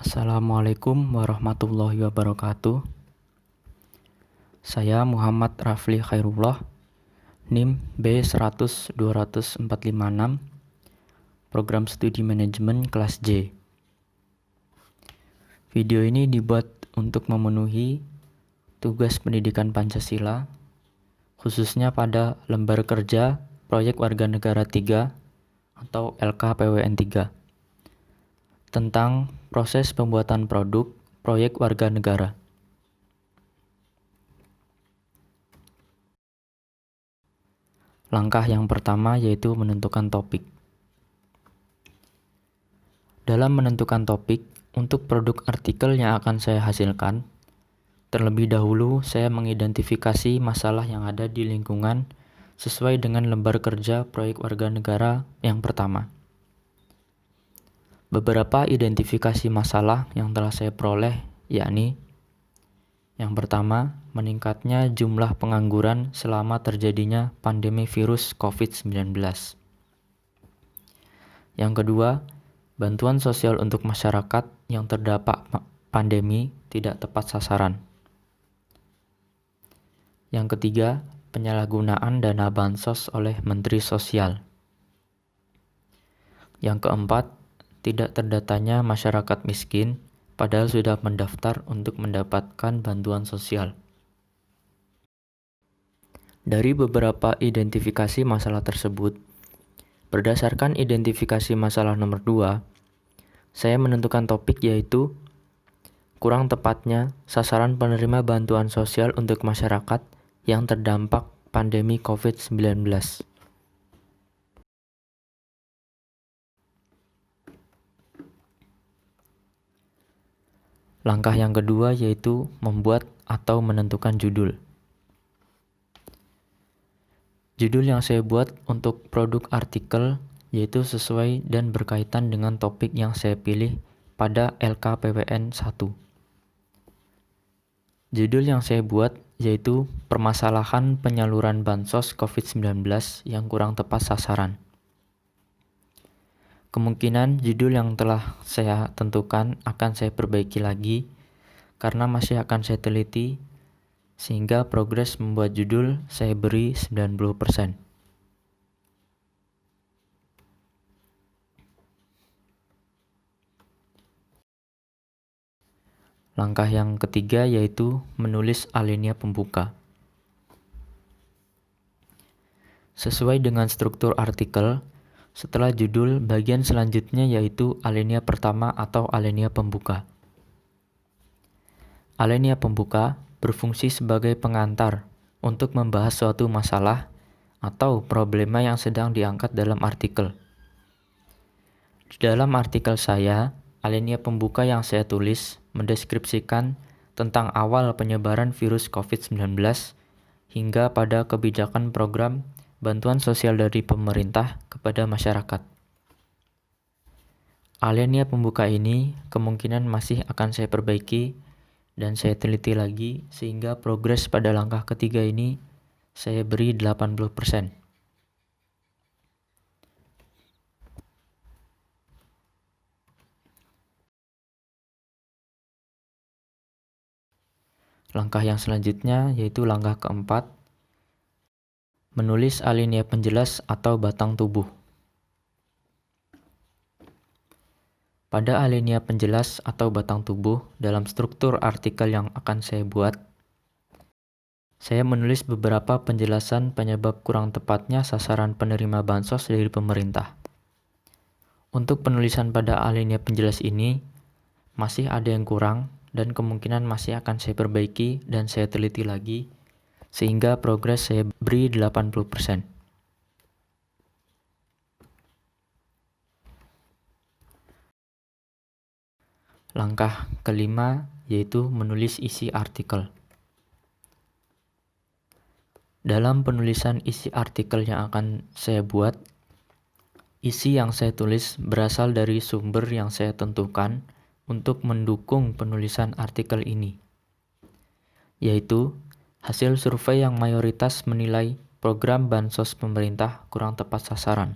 Assalamualaikum warahmatullahi wabarakatuh. Saya Muhammad Rafli Khairullah, NIM B100-200-456, Program Studi Manajemen Kelas J. Video ini dibuat untuk memenuhi tugas pendidikan Pancasila, khususnya pada lembar kerja Proyek Warganegara 3 atau LKPWN 3, tentang proses pembuatan produk proyek warga negara. Langkah yang pertama yaitu menentukan topik. Dalam menentukan topik untuk produk artikel yang akan saya hasilkan, terlebih dahulu saya mengidentifikasi masalah yang ada di lingkungan sesuai dengan lembar kerja proyek warga negara yang pertama. Beberapa identifikasi masalah yang telah saya peroleh yakni: yang pertama, meningkatnya jumlah pengangguran selama terjadinya pandemi virus COVID-19. Yang kedua, bantuan sosial untuk masyarakat yang terdampak pandemi tidak tepat sasaran. Yang ketiga, penyalahgunaan dana bansos oleh Menteri Sosial. Yang keempat, tidak terdatanya masyarakat miskin padahal sudah mendaftar untuk mendapatkan bantuan sosial. Dari beberapa identifikasi masalah tersebut, berdasarkan identifikasi masalah nomor 2, saya menentukan topik yaitu kurang tepatnya sasaran penerima bantuan sosial untuk masyarakat yang terdampak pandemi COVID-19. Langkah yang kedua yaitu membuat atau menentukan judul. Judul yang saya buat untuk produk artikel yaitu sesuai dan berkaitan dengan topik yang saya pilih pada LKPWN 1. Judul yang saya buat yaitu permasalahan penyaluran bansos COVID-19 yang kurang tepat sasaran. Kemungkinan judul yang telah saya tentukan akan saya perbaiki lagi karena masih akan saya teliti, sehingga progres membuat judul saya beri 90%. Langkah yang ketiga yaitu menulis alinea pembuka. Sesuai dengan struktur artikel, setelah judul, bagian selanjutnya yaitu alinea pertama atau alinea pembuka. Alinea pembuka berfungsi sebagai pengantar untuk membahas suatu masalah atau problema yang sedang diangkat dalam artikel. Di dalam artikel saya, alinea pembuka yang saya tulis mendeskripsikan tentang awal penyebaran virus COVID-19 hingga pada kebijakan program bantuan sosial dari pemerintah kepada masyarakat. Alinea pembuka ini kemungkinan masih akan saya perbaiki dan saya teliti lagi sehingga progres pada langkah ketiga ini saya beri 80%. Langkah yang selanjutnya yaitu langkah keempat, menulis alinea penjelas atau batang tubuh. Pada alinea penjelas atau batang tubuh dalam struktur artikel yang akan saya buat, saya menulis beberapa penjelasan penyebab kurang tepatnya sasaran penerima bansos dari pemerintah. Untuk penulisan pada alinea penjelas ini, masih ada yang kurang dan kemungkinan masih akan saya perbaiki dan saya teliti lagi, sehingga progres saya beri 80%. Langkah kelima yaitu menulis isi artikel. Dalam penulisan isi artikel yang akan saya buat, isi yang saya tulis berasal dari sumber yang saya tentukan untuk mendukung penulisan artikel ini, yaitu hasil survei yang mayoritas menilai program bansos pemerintah kurang tepat sasaran.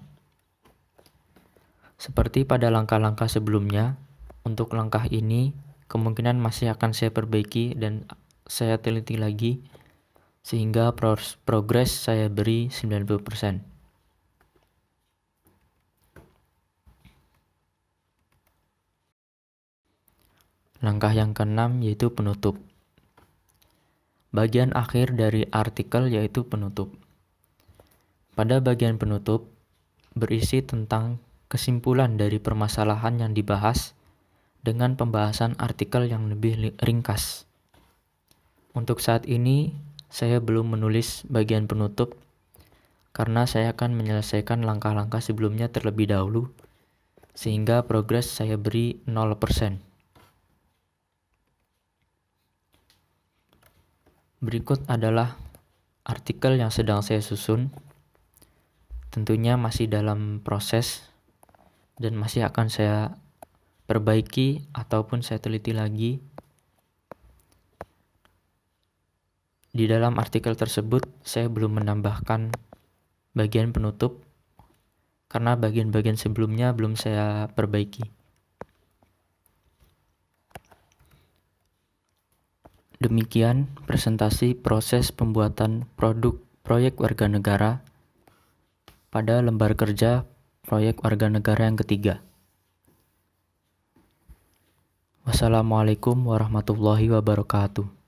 Seperti pada langkah-langkah sebelumnya, Untuk langkah ini, kemungkinan masih akan saya perbaiki dan saya teliti lagi sehingga progres saya beri 90%. Langkah yang keenam yaitu penutup. Bagian akhir dari artikel yaitu penutup. Pada bagian penutup, berisi tentang kesimpulan dari permasalahan yang dibahas dengan pembahasan artikel yang lebih ringkas. Untuk saat ini, saya belum menulis bagian penutup karena saya akan menyelesaikan langkah-langkah sebelumnya terlebih dahulu, sehingga progres saya beri 0%. Berikut adalah artikel yang sedang saya susun. Tentunya masih dalam proses dan masih akan saya perbaiki ataupun saya teliti lagi. Di dalam artikel tersebut saya belum menambahkan bagian penutup karena bagian-bagian sebelumnya belum saya perbaiki. Demikian presentasi proses pembuatan produk proyek warga negara pada lembar kerja proyek warga negara yang ketiga. Wassalamualaikum warahmatullahi wabarakatuh.